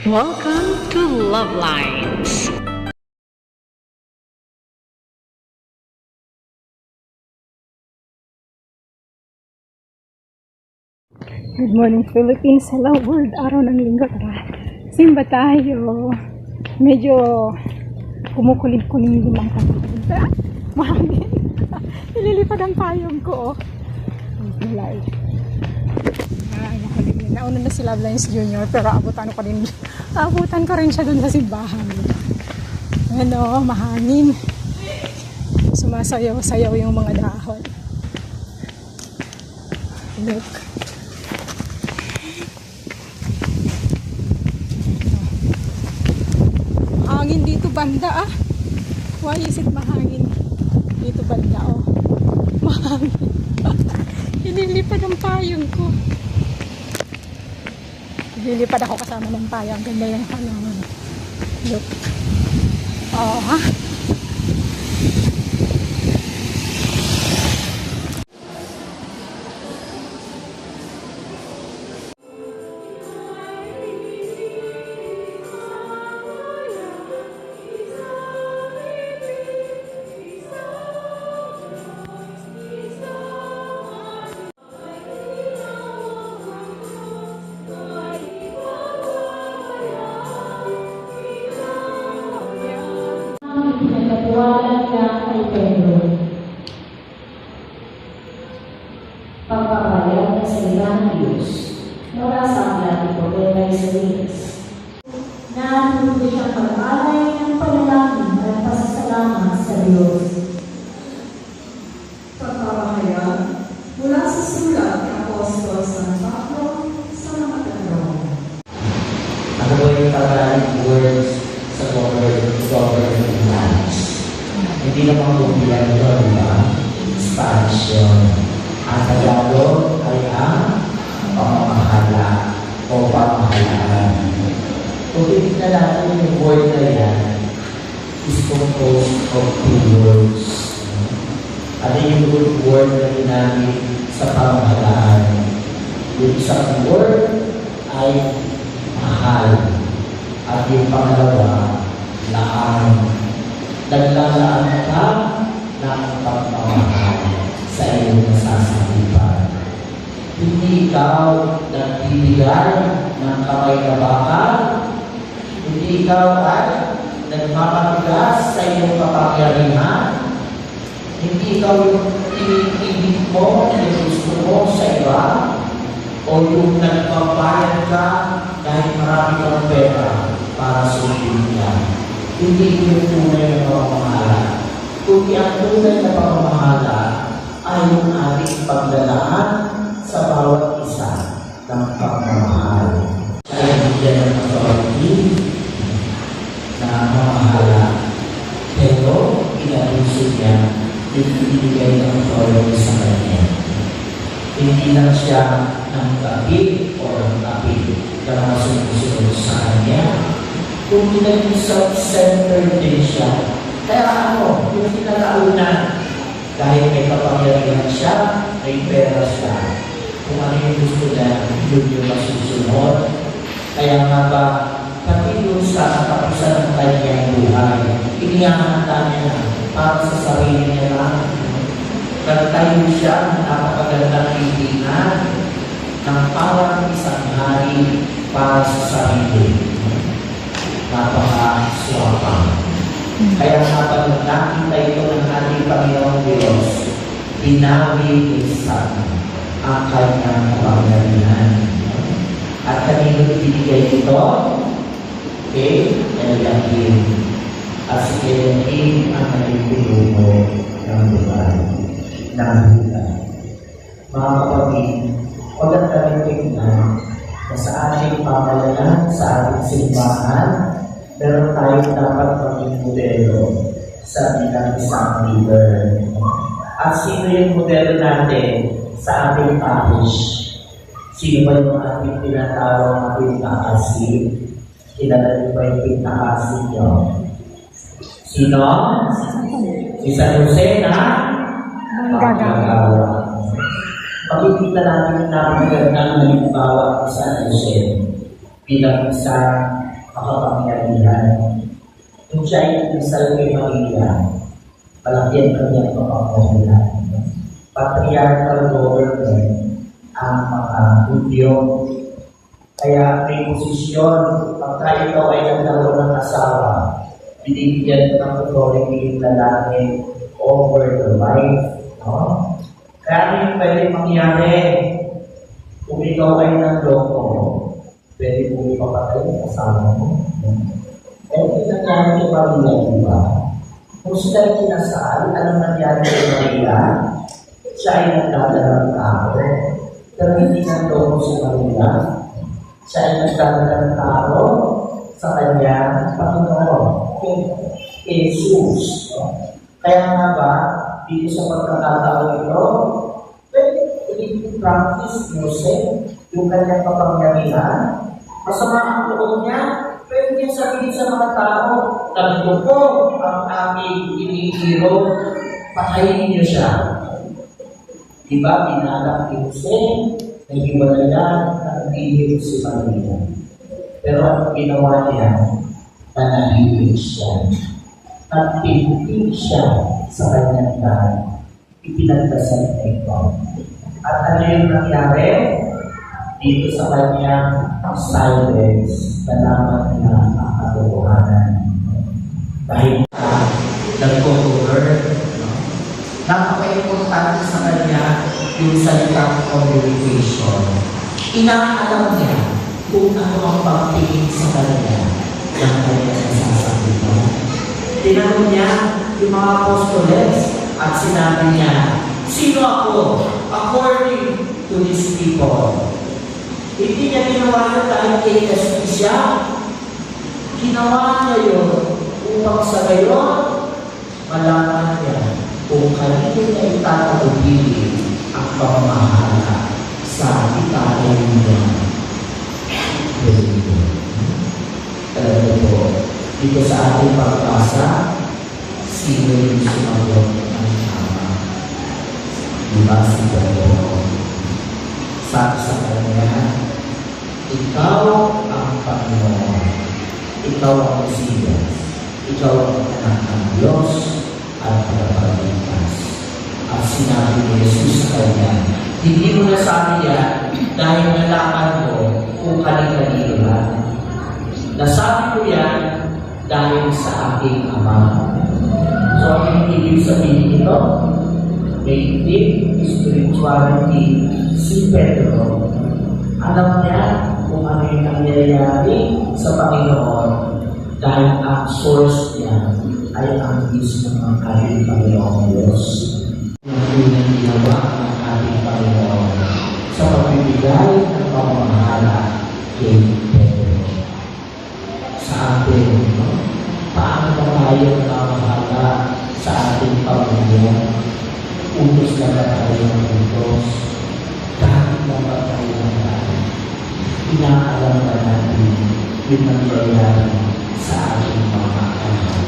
Welcome to Love Lines. Good morning Philippines, hello world, araw ng linggo, tara. Simba tayo. Medyo kumukulim-kulim din ang kapatid. Mahangin. Nililipad ang payong ko, oh. Live. Nauna na si Love Lines Junior, pero abutan ko rin siya dun sa simbahan. Ano, mahangin. Sumasayaw-sayaw yung mga dahon. Look. Mahangin dito banda, ah. Why is it mahangin dito banda, oh. Mahangin. Nililipad ang payong ko. Nililipad ako kasama ng payong. Ganda yung halaman. Look. Oh, ha? Pinagkatiwala niya kay Pedro. Pagpapalayag ng salita ng Diyos mula sa aklat ni Propeta Isaías na tuloy siyang pag-alay ng panalangin at pasasalamat sa Diyos. Pagpapahayag mula sa sulat ni Apostol San Pablo sa mga Tagalog. Ano po yung Tagalog words sa government lands? Hindi naman bubilang yun, di ba? Spanish yun. Ang Tagalog ay ang pamamahala o pamahalaan. Kung titignan natin yung word na yan, is composed of two words. Ano yung good word na ginamit sa pamahalaan? Yung isang word ay mahal. At yung pangalawa, laan. Naglalaan ka ng pagmamahal sa iyong nasasakipan. Hindi ikaw nagbibigay ng kamay na bakal. Hindi ikaw ay nagmamatigas sa iyong kapangyarihan. Hindi ikaw yung tinitibig mo na gusto mo sa iba. O yung nagpabayad ka dahil marami kang pera para sundin niya. Hindi yung tunay na pamamahala. Kundi ang tunay na pamamahala ay yung ating paglalaan sa bawat isa ng pagmamahal. Kaya bigyan ng authority na mamahala. Pero inabuso niya yung ibigay ng authority sa kanya. Hindi lang siya ng kapit o ng kapit na masusunod sa kanya. Kung naging self-centered din siya. Kaya ano, yung pinakauna, dahil may kapangyarihan siya, may pera siya. Kung ano yung gusto niya, yun yung masusunod. Kaya nga ba, pati yung sa katapusan ng kanyang buhay, inihahanda niya para sa sarili niya lang. Nagtayo siya ng napakagandang kaibigan ng parang isang hari para sa sarili. Napaka-swapang. Kaya kapag nakita ito ng ating Panginoong Diyos, binawi isa ang kanyang kapangyarihan. At kanino ibinigay ito? Kay Elohim. At si Elohim ang naging pinuno ng lugar ng buhay. Mga kapatid, maganda rin tingnan na sa ating pamayanan, sa ating simbahan, meron tayong dapat maging modelo sa bilang isang leader. At sino yung modelo natin sa ating parish? Sino ba yung ating tinatawag na pinakasip? Kilala niyo ba yung pinakasip nyo? Sino? Si San Jose na Manggagawa. Makikita natin yung napagandang halimbawa sa Jose bilang isang makapangyarihan. Kung siya ay inisal kay Maria, malaki ang kanyang kapangyarihan. Patriarchal government ang mga Hudyo. Kaya may posisyon, pagka ikaw ay nagkaroon ng asawa, binibigyan ng authority yung lalaki over the wife. No? Kaya may pwede mangyari, kung ikaw ay nagloko, pwede mo ipapatay ang asawa mo. Pero yung nangyari kay Maria, di ba? Kung sila ay kinasal, anong nangyari kay Maria? Siya ay nagdadala ng tao. Pero hindi nagloko si Maria. Siya ay nagdadala ng tao sa kanyang Panginoon, kay Jesus. Kaya nga ba, dito sa pagkakataon ito, pwede i-practice Joseph yung kanyang kapangyarihan. Masama ang loob niya, pwede niya sabihin sa mga tao, nagloko ang aming inihiro, patayin niyo siya. Diba, pinalak ni Joseph, naghiwalayan at inihiro si Maria. Pero ang ginawa niya, nanahimik siya. At pinipig siya sa kanyang dahil. Ipinagdasal na ito. At ano yung nangyari? Dito sa kanyang silence, nalaman niya ang katotohanan. Dahil nag-cover, napaka-importante sa kanya yung salitang communication. Inaalam niya kung ano ang pagtingin sa kanya ng kanyang nasasabi. Tinanong niya yung mga apostoles at sinabi niya, sino ako according to these people? Hindi niya ginawa yun dahil KSP siya. Ginawa niya yun upang sa gayon malaman niya kung kanino niya itatagubili ang pamamahala sa itatayo niya. Dito sa ating pagbasa, sino yung sumagot ng tama? Diba si Pedro? Sabi sa kanya, ikaw ang Panginoon, ikaw ang Mesiyas, ikaw ang anak ng Diyos at tagapagligtas. At sinabi ni Jesus sa kanya, hindi mo nasabi yan dahil nalaman mo kung kanino lang. Nasabi ko yan dahil sa aking Ama. So, ang ibig sabihin ito, may deep spirituality si Pedro. Alam niya kung ano yung nangyayari sa Panginoon dahil ang source niya ay ang mismo ng ating Panginoon Diyos. Yung unang ginawa ng ating Panginoon sa pagbibigay ng pamamahala kay Pedro. Sa atin, paano ba tayo namamahala sa ating pamilya? Utos na ba tayo ng utos? Kahit na ba tayo ng tayo? Inaalam ba natin yung nangyayari sa ating mga anak?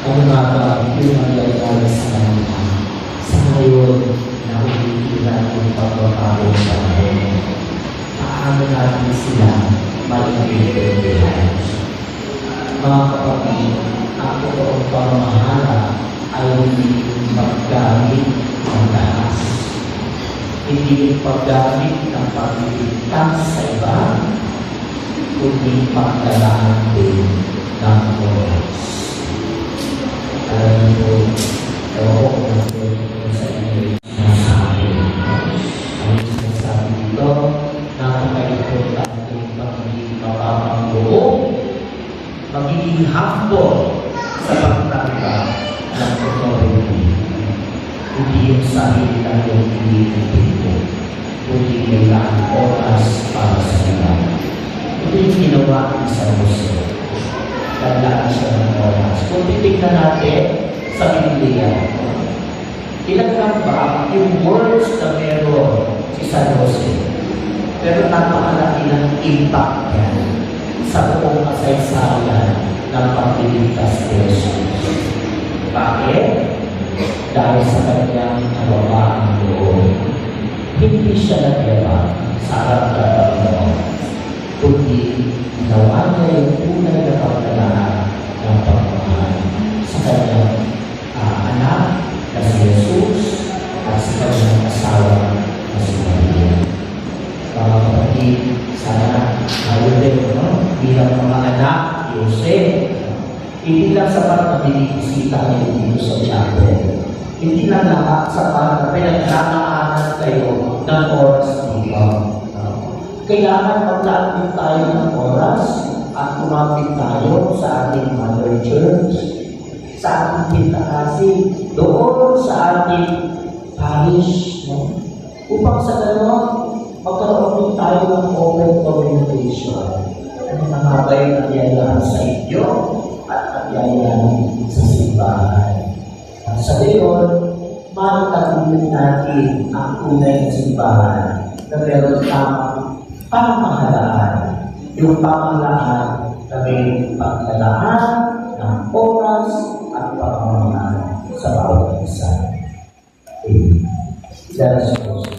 Ano nga ba yung nangyayari sa kanila? Sa ngayon na umiilan yung pagbabago sa ngayon, paano natin sila mag-ibigay? Mga kapatid, ang totoong pamamahala ay hindi paggamit ng lakas. Hindi paggamit ng pagliligtas sa iba, kundi pagdalaan din ng oras. Alam mo, ewan ko kung sa inyo sa akin. Ang sinasabi dito, napaka-importante magiging mapapangbuo, magiging humble sa pagtanggap ng authority. Hindi yung sarili lang yung pinipito, kundi may lahat oras para sa iba. Ito yung ginawa ni San Jose. Tandaan siya ng oras. Kung titignan natin sa Biblia, ilan lang ba yung words na meron si San Jose? Pero napakalaki ng impact yan sa buong kasaysayan ng pagliligtas ni Jesus. Bakit? Dahil sa kanyang kababaang loob. Hindi siya nagyabang sa harap ng Panginoon, kundi ginawa niya yung tunay na pagkalaan ng pagmamahal sa kanyang anak na si Jesus at sa kanyang asawa na si Maria. Mga kapatid, sana tayo din, bilang mga anak, Jose, hindi lang sapat na binisita kayo dito sa chapel. Hindi lang sapat na pinagkakaanan kayo ng oras dito. Kailangan maglaan din tayo ng oras at lumapit tayo sa ating Mother Church, sa ating pintakasi, doon sa ating parish, upang sa gano'n, magkaroon din tayo ng open communication. Ano na ba yung nagyayaan sa inyo at nagyayaan sa simbahan? At sa gayon, makakatulong natin ang tunay na simbahan na meron tamang pamahalaan. Yung pamahalaan na may pagkalaan ng oras at pamahalaan sa bawat isa. Amen. Let us pray.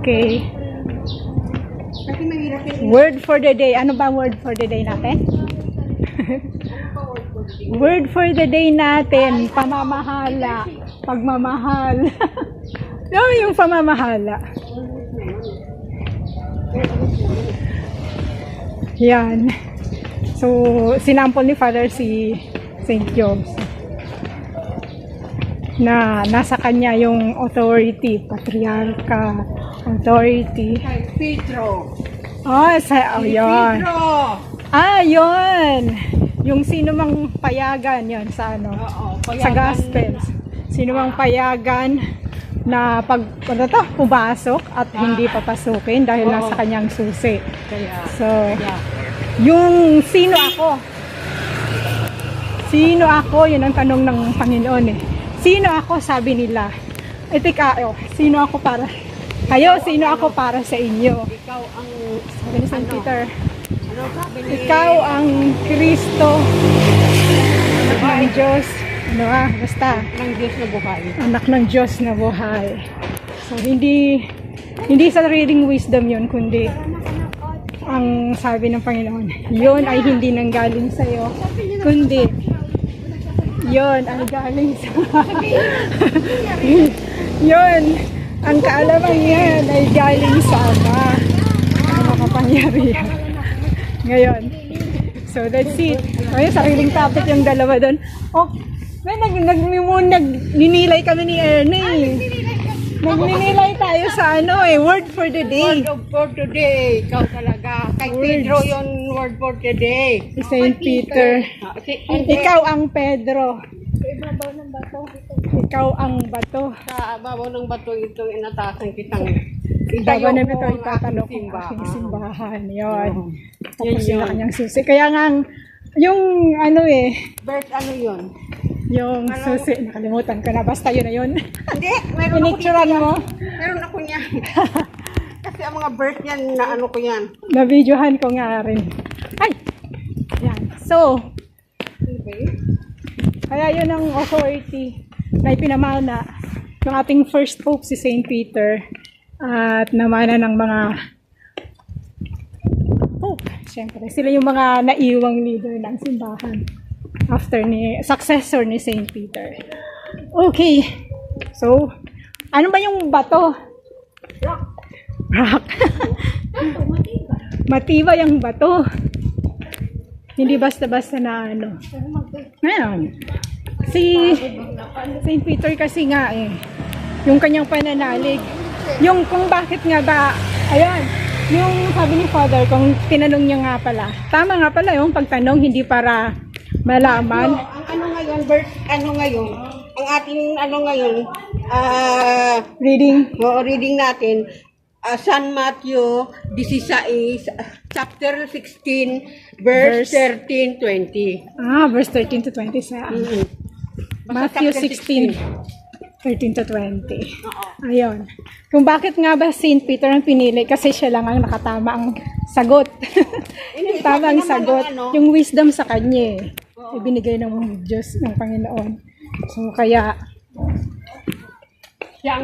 Okay. Word for the day. Ano ba word for the day natin? Word for the day natin, pamamahala, pagmamahal. Yung pamamahala. Yan. So, sinample ni Father si St. Jobs na nasa kanya yung authority, patriarcha, authority. Pedro. Yun. Yun. Yung sino mang payagan, yun, sa ano, sa Gospels. Sino mang payagan na pumasok at hindi papasukin dahil nasa kanyang susi. So, yung sino ako, yun ang tanong ng Panginoon eh. Sino ako, sabi nila. Sino ako para kayo, sino ako para sa inyo? Ikaw ang, sabi ni St. Peter, sabi ni, ikaw ang Kristo, anak ng Diyos, basta, ng Diyos na buhay. anak ng Diyos na buhay. So, hindi sa reading wisdom yun, kundi ang sabi ng Panginoon, yun ay hindi nanggaling sa'yo, kundi yun ay galing sa yun, ang kaalaman yan ay galing sa Ama ang makapangyarihan. Ngayon, so that's it. Ngayon, sariling topic yung dalawa doon. Nagninilay kami ni Ernie. Nagninilay tayo sa word for the day. Word for today. Ikaw talaga. Kay Pedro yung word for today. Si St. Peter. Ikaw ang Pedro. Ikaw ang bato. Sa babaw ng bato ito, inatasan kitang Bago na ito itatanong ang aking simbahan. Yun. Tapos yung kanyang susi. Kaya nga, yung Bert, ano yun? yung susi, nakalimutan ko na. Basta yun na yun. Hindi, meron ako Pinicturean mo? Meron ako niyan. Kasi ang mga Bert niyan, na ano ko yan. Na-videohan ko nga rin. Ay! Yan. So, kaya yun ang authority na ipinamana ng ating first pope si St. Peter at namana ng mga pope. Siyempre, sila yung mga naiwang leader ng simbahan after successor ni St. Peter. Okay. So, ano ba yung bato? Rock. Matibay ang bato. Hindi basta-basta na Ngayon, si St. Peter kasi nga yung kanyang pananalig, yung kung bakit nga ba, yung sabi ni Father, kung tinanong niya nga pala, tama nga pala yung pagtanong, hindi para malaman. Ang ano ngayon, ang ating Reading. reading natin, San Matthew 16, chapter 16, verse 13, 20. Verse 13 to 20 sa Matthew 16, 13 to 20. Ayun. Kung bakit nga ba St. Peter ang pinili? Kasi siya lang ang nakatama ang sagot. Tama ang sagot. Yung wisdom sa kanya ibinigay ng Diyos, ng Panginoon. So, kaya siya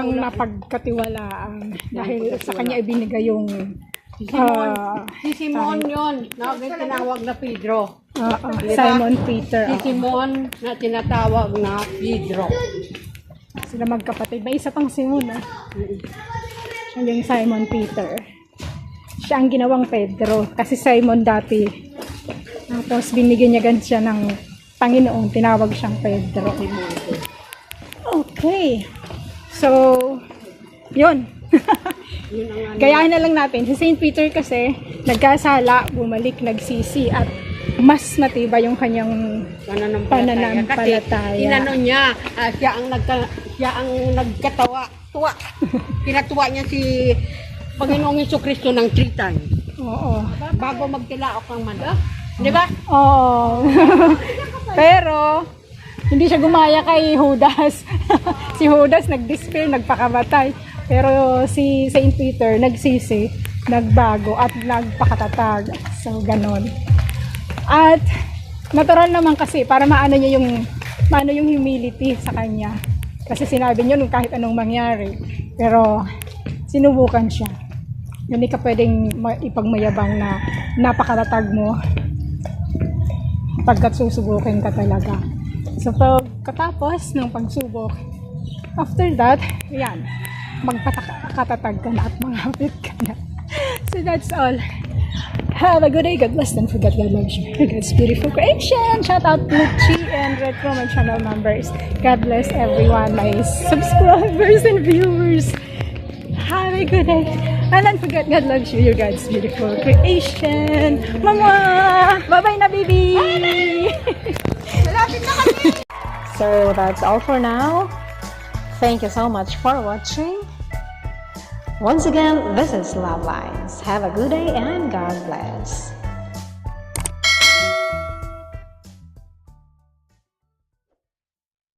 ang napagkatiwalaan dahil sa kanya ibinigay yung Si Simon yun, na tinawag na Pedro. Simon Peter. Si Simon na tinatawag na Pedro. Sila magkapatid. May isa pang Simon. Siya yung Simon Peter. Siya ang ginawang Pedro. Kasi Simon dati. Tapos binigyan niya ganun siya ng Panginoon. Tinawag siyang Pedro. Okay. So, yun. Gayahin na lang natin. Si St. Peter kasi, nagkasala, bumalik, nagsisi, at mas matibay yung kanyang pananampalataya. Kasi inano niya, siya ang nagkatawa. Pinatuwa niya si Panginoong Jesucristo ng 3 times. Oo. Bago magtilaok ng manok. Di ba? Oo. Pero, hindi siya gumaya kay Judas. Si Judas nag-despair, nagpakamatay. Pero si St. Peter nagsisi, nagbago at nagpakatatag. So, ganon. At natural naman kasi para maano yung humility sa kanya. Kasi sinabi niyo nung kahit anong mangyari. Pero sinubukan siya. Hindi ka pwedeng ipagmayabang na napakatatag mo pagkat susubukin ka talaga. So, pagkatapos ng pagsubok, after that, yan, magpakatatag ka na at manghapit ka na. So, that's all. Have a good day. God bless. Don't forget God loves you. God's beautiful creation. Shout out to Chi and Retro, my channel members. God bless everyone, my subscribers and viewers. Have a good day. And don't forget God loves you. You're God's beautiful creation. Mama! Bye-bye na, baby! So that's all for now. Thank you so much for watching. Once again, this is Love Lines. Have a good day and God bless.